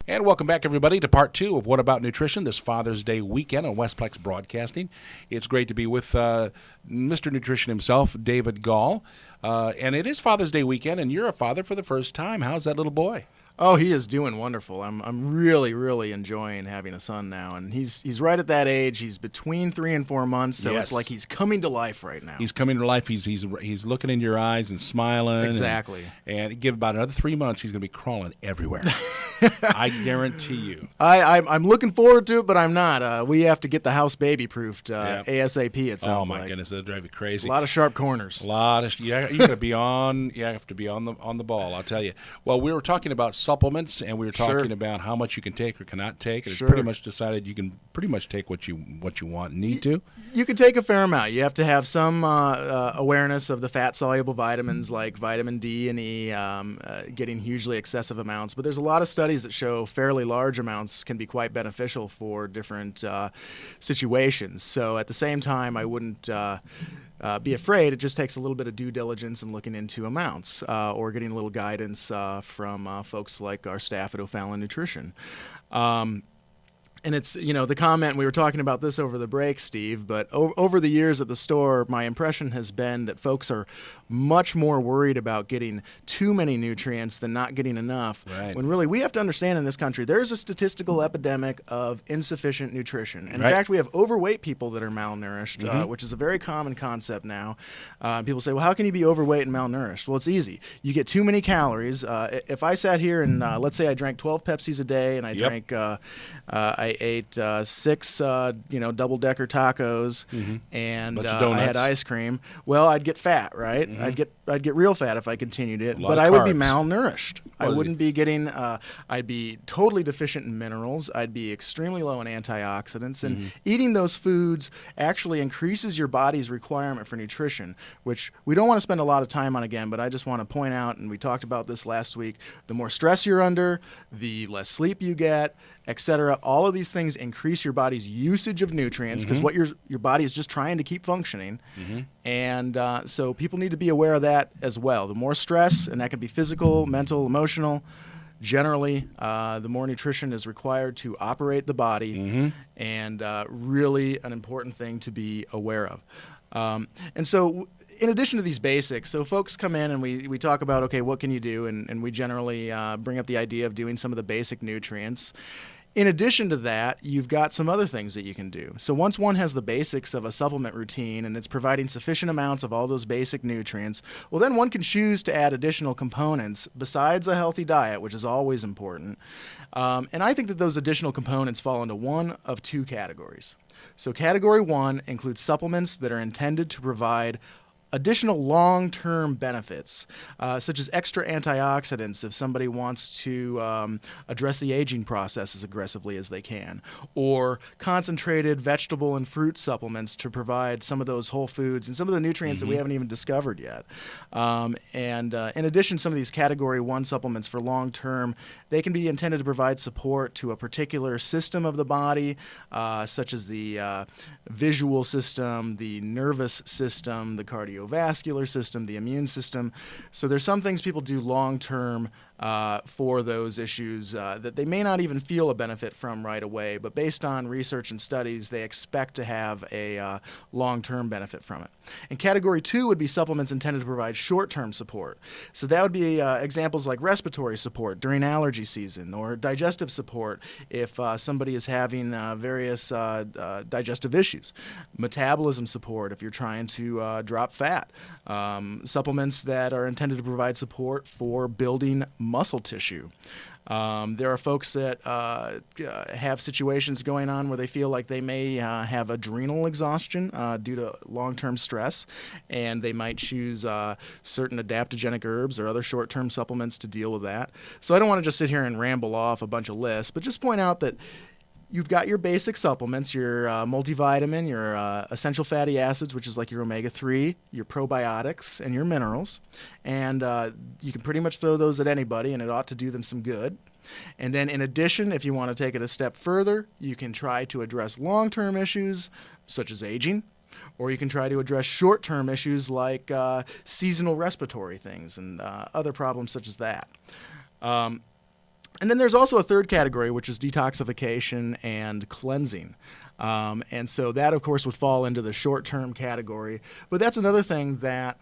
And welcome back, everybody, to part two of What About Nutrition this Father's Day weekend on Westplex Broadcasting. It's great to be with Mr. Nutrition himself, David Gall. And it is Father's Day weekend, and you're a father for the first time. How's that little boy? Oh, he is doing wonderful. I'm really, really enjoying having a son now, and he's right at that age. He's between 3 and 4 months, so Yes. It's like he's coming to life right now. He's coming to life. He's looking in your eyes and smiling. Exactly. And give about another 3 months, he's going to be crawling everywhere. I guarantee you. I'm looking forward to it, but I'm not. We have to get the house baby proofed ASAP. It sounds Oh my like. goodness, that'll drive you crazy. A lot of sharp corners. You got to be on. You have to be on the ball. I'll tell you. Well, we were talking about supplements, and we were talking about how much you can take or cannot take. And it's pretty much decided you can pretty much take what you want and need to. You can take a fair amount. You have to have some awareness of the fat-soluble vitamins like vitamin D and E, getting hugely excessive amounts. But there's a lot of studies that show fairly large amounts can be quite beneficial for different situations. So at the same time, I wouldn't be afraid. It just takes a little bit of due diligence and looking into amounts or getting a little guidance from folks like our staff at O'Fallon Nutrition. And it's, the comment, we were talking about this over the break, Steve, but over the years at the store, my impression has been that folks are much more worried about getting too many nutrients than not getting enough. Right. When really we have to understand in this country, there's a statistical epidemic of insufficient nutrition. In fact, we have overweight people that are malnourished, which is a very common concept now. People say, well, how can you be overweight and malnourished? Well, it's easy. You get too many calories. If I sat here and let's say I drank 12 Pepsis a day and I ate 6 double-decker tacos and I had ice cream, well, I'd get fat, right? I'd get real fat if I continued it, but I would be malnourished. I wouldn't be getting I'd be totally deficient in minerals. I'd be extremely low in antioxidants, and eating those foods actually increases your body's requirement for nutrition, which we don't want to spend a lot of time on again, but I just want to point out, and we talked about this last week, the more stress you're under, the less sleep you get, etc. All of these things increase your body's usage of nutrients because what your body is just trying to keep functioning. And so people need to be aware of that as well. The more stress, and that can be physical, mental, emotional, generally, the more nutrition is required to operate the body, and really an important thing to be aware of. And so in addition to these basics, so folks come in and we talk about, okay, what can you do? And we generally bring up the idea of doing some of the basic nutrients. In addition to that, you've got some other things that you can do. So once one has the basics of a supplement routine and it's providing sufficient amounts of all those basic nutrients, well, then one can choose to add additional components besides a healthy diet, which is always important. And I think that those additional components fall into one of two categories. So category one includes supplements that are intended to provide additional long-term benefits, such as extra antioxidants if somebody wants to address the aging process as aggressively as they can, or concentrated vegetable and fruit supplements to provide some of those whole foods and some of the nutrients that we haven't even discovered yet. And in addition, some of these category one supplements for long-term, they can be intended to provide support to a particular system of the body, such as the visual system, the nervous system, the cardiovascular system, the immune system. So there's some things people do long-term for those issues that they may not even feel a benefit from right away, but based on research and studies, they expect to have a long-term benefit from it. And category two would be supplements intended to provide short-term support. So that would be examples like respiratory support during allergy season, or digestive support if somebody is having various digestive issues, metabolism support if you're trying to drop fat, supplements that are intended to provide support for building muscle tissue. There are folks that have situations going on where they feel like they may have adrenal exhaustion due to long-term stress, and they might choose certain adaptogenic herbs or other short-term supplements to deal with that. So I don't want to just sit here and ramble off a bunch of lists, but just point out that you've got your basic supplements, your multivitamin, your essential fatty acids, which is like your omega-3, your probiotics, and your minerals. And you can pretty much throw those at anybody, and it ought to do them some good. And then in addition, if you want to take it a step further, you can try to address long-term issues such as aging, or you can try to address short-term issues like seasonal respiratory things and other problems such as that. And then there's also a third category, which is detoxification and cleansing. And so that, of course, would fall into the short-term category. But that's another thing that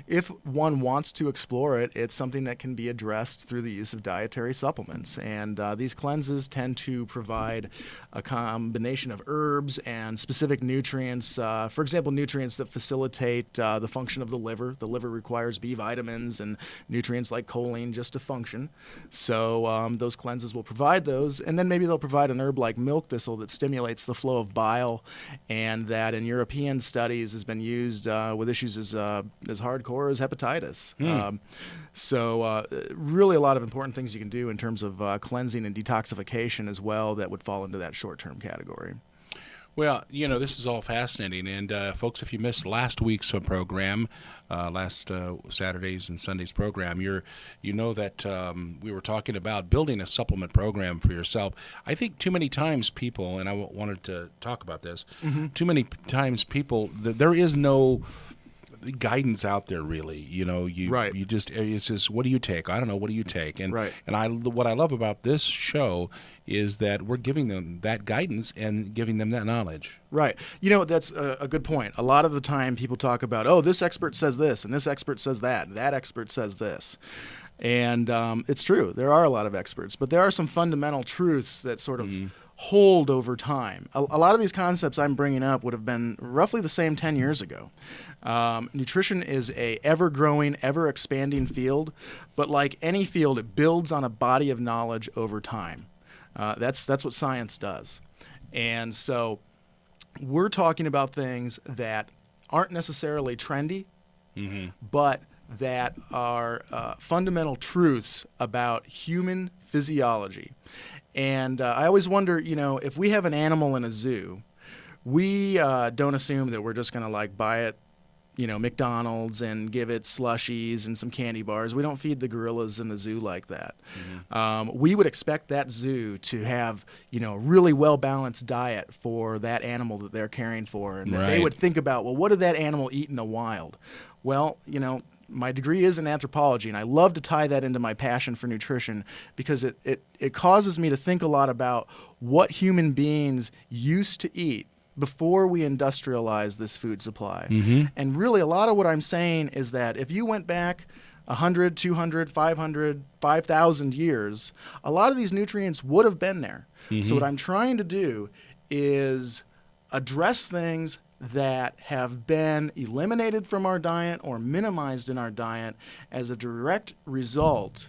if one wants to explore it, it's something that can be addressed through the use of dietary supplements. And these cleanses tend to provide a combination of herbs and specific nutrients. For example, nutrients that facilitate the function of the liver. The liver requires B vitamins and nutrients like choline just to function. So those cleanses will provide those. And then maybe they'll provide an herb like milk thistle that stimulates the flow of bile, and that in European studies has been used with issues as hardcore as hepatitis. So really a lot of important things you can do in terms of cleansing and detoxification as well that would fall into that short-term category. Well, this is all fascinating. And folks, if you missed last week's program, last Saturday's and Sunday's program, you know that we were talking about building a supplement program for yourself. I think too many times people, and I wanted to talk about this, too many times people, there is no guidance out there really. You just, it's just, what do you take? I don't know, what do you take? And what I love about this show is that we're giving them that guidance and giving them that knowledge. Right. That's a good point. A lot of the time people talk about, oh, this expert says this, and this expert says that, and that expert says this. And it's true. There are a lot of experts, but there are some fundamental truths that sort of hold over time. A lot of these concepts I'm bringing up would have been roughly the same 10 years ago. Nutrition is a ever-growing, ever-expanding field, but like any field, it builds on a body of knowledge over time. That's what science does. And so we're talking about things that aren't necessarily trendy, but that are fundamental truths about human physiology. And I always wonder, if we have an animal in a zoo, we don't assume that we're just going to buy it, McDonald's and give it slushies and some candy bars. We don't feed the gorillas in the zoo like that. We would expect that zoo to have, a really well-balanced diet for that animal that they're caring for. And that they would think about, well, what did that animal eat in the wild? Well, my degree is in anthropology, and I love to tie that into my passion for nutrition because it causes me to think a lot about what human beings used to eat before we industrialized this food supply. And really, a lot of what I'm saying is that if you went back 100, 200, 500, 5,000 years, a lot of these nutrients would have been there. So what I'm trying to do is address things that have been eliminated from our diet or minimized in our diet as a direct result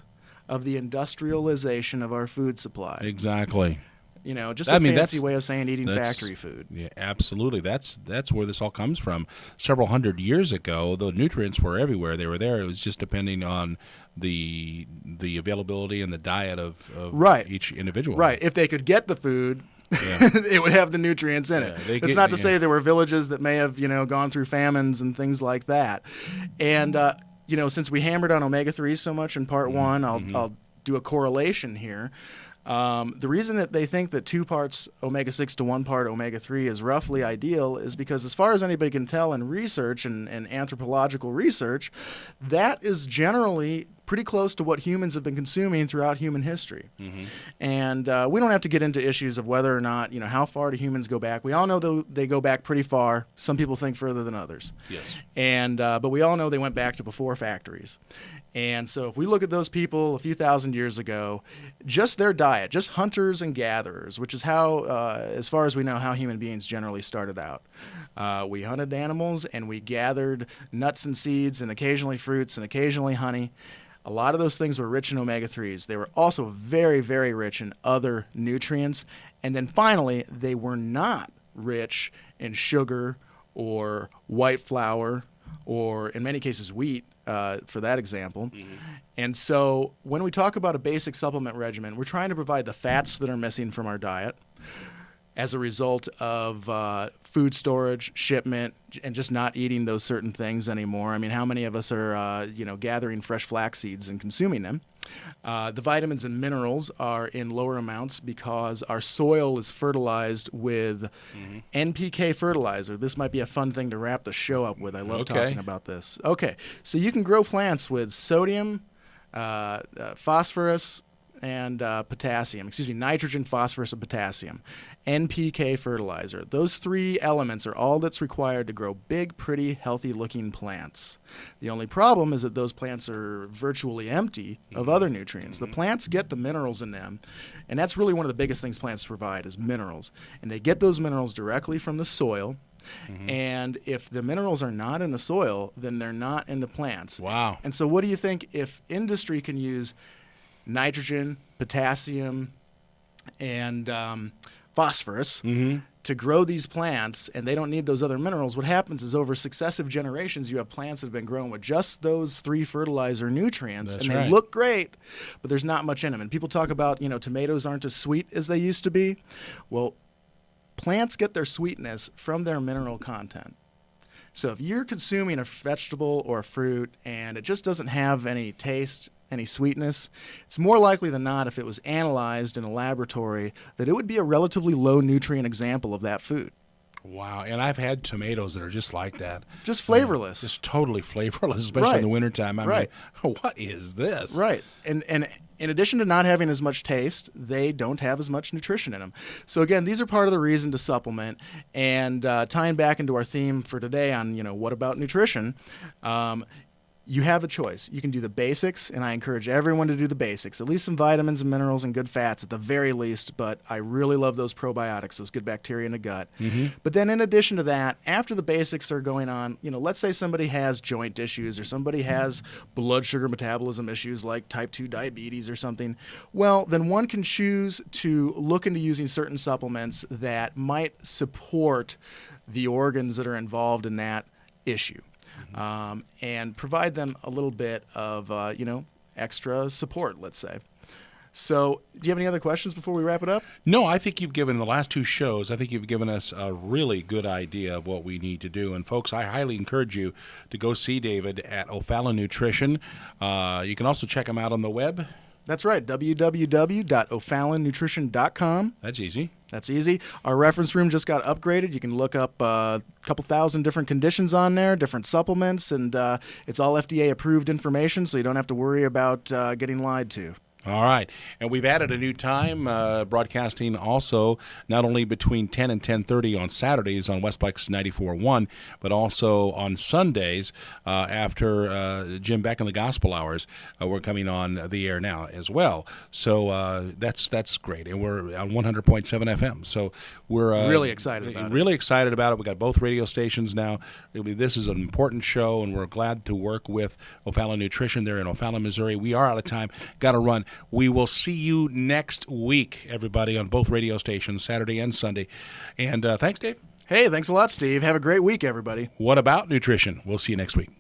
of the industrialization of our food supply. Exactly. Just a fancy way of saying eating factory food. Yeah, absolutely. That's where this all comes from. Several hundred years ago, the nutrients were everywhere. They were there. It was just depending on the availability and the diet of each individual. Right. If they could get the food, it would have the nutrients in it. It's not to say there were villages that may have, gone through famines and things like that. And, since we hammered on omega-3s so much in part one, I'll do a correlation here. The reason that they think that 2 parts omega-6 to 1 part omega-3 is roughly ideal is because as far as anybody can tell in research and anthropological research, that is generally pretty close to what humans have been consuming throughout human history. And we don't have to get into issues of whether or not, how far do humans go back. We all know they go back pretty far. Some people think further than others. Yes. And but we all know they went back to before factories. And so if we look at those people a few thousand years ago, just their diet, just hunters and gatherers, which is how, as far as we know, how human beings generally started out. We hunted animals and we gathered nuts and seeds and occasionally fruits and occasionally honey. A lot of those things were rich in omega-3s. They were also very, very rich in other nutrients. And then finally, they were not rich in sugar or white flour or, in many cases, wheat, for that example. And so when we talk about a basic supplement regimen, we're trying to provide the fats that are missing from our diet as a result of food storage, shipment, and just not eating those certain things anymore. I mean, how many of us are, gathering fresh flax seeds and consuming them? The vitamins and minerals are in lower amounts because our soil is fertilized with NPK fertilizer. This might be a fun thing to wrap the show up with. I love talking about this. Okay, so you can grow plants with sodium, phosphorus, and potassium. Excuse me, nitrogen, phosphorus, and potassium. NPK fertilizer. Those three elements are all that's required to grow big, pretty, healthy-looking plants. The only problem is that those plants are virtually empty of other nutrients. The plants get the minerals in them, and that's really one of the biggest things plants provide is minerals. And they get those minerals directly from the soil. And if the minerals are not in the soil, then they're not in the plants. Wow. And so what do you think if industry can use nitrogen, potassium, and phosphorus to grow these plants, and they don't need those other minerals? What happens is over successive generations, you have plants that have been grown with just those three fertilizer nutrients, That's and right. they look great, but there's not much in them. And people talk about, tomatoes aren't as sweet as they used to be. Well, plants get their sweetness from their mineral content. So if you're consuming a vegetable or a fruit and it just doesn't have any taste, any sweetness, it's more likely than not, if it was analyzed in a laboratory, that it would be a relatively low nutrient example of that food. Wow. And I've had tomatoes that are just like that. Just flavorless. Just totally flavorless, especially Right. in the wintertime. I Right. mean, what is this? Right. And in addition to not having as much taste, they don't have as much nutrition in them. So again, these are part of the reason to supplement. And tying back into our theme for today on, what about nutrition? You have a choice. You can do the basics, and I encourage everyone to do the basics. At least some vitamins and minerals and good fats at the very least, but I really love those probiotics, those good bacteria in the gut. But then in addition to that, after the basics are going on, let's say somebody has joint issues or somebody has blood sugar metabolism issues like type 2 diabetes or something. Well, then one can choose to look into using certain supplements that might support the organs that are involved in that issue. And provide them a little bit of, extra support, let's say. So do you have any other questions before we wrap it up? No, I think you've given the last two shows, I think you've given us a really good idea of what we need to do. And folks, I highly encourage you to go see David at O'Fallon Nutrition. You can also check him out on the web. That's right, www.o'fallonnutrition.com. That's easy. That's easy. Our reference room just got upgraded. You can look up a couple thousand different conditions on there, different supplements, and it's all FDA-approved information, so you don't have to worry about getting lied to. All right. And we've added a new time, broadcasting also not only between 10 and 10:30 on Saturdays on Westplex 94.1, but also on Sundays after Jim Beck and the Gospel Hours. We're coming on the air now as well. So that's great. And we're on 100.7 FM. So we're Really excited about it. Really excited about it. We got both radio stations now. This is an important show, and we're glad to work with O'Fallon Nutrition there in O'Fallon, Missouri. We are out of time. Got to run. We will see you next week, everybody, on both radio stations, Saturday and Sunday. And thanks, Dave. Hey, thanks a lot, Steve. Have a great week, everybody. What about nutrition? We'll see you next week.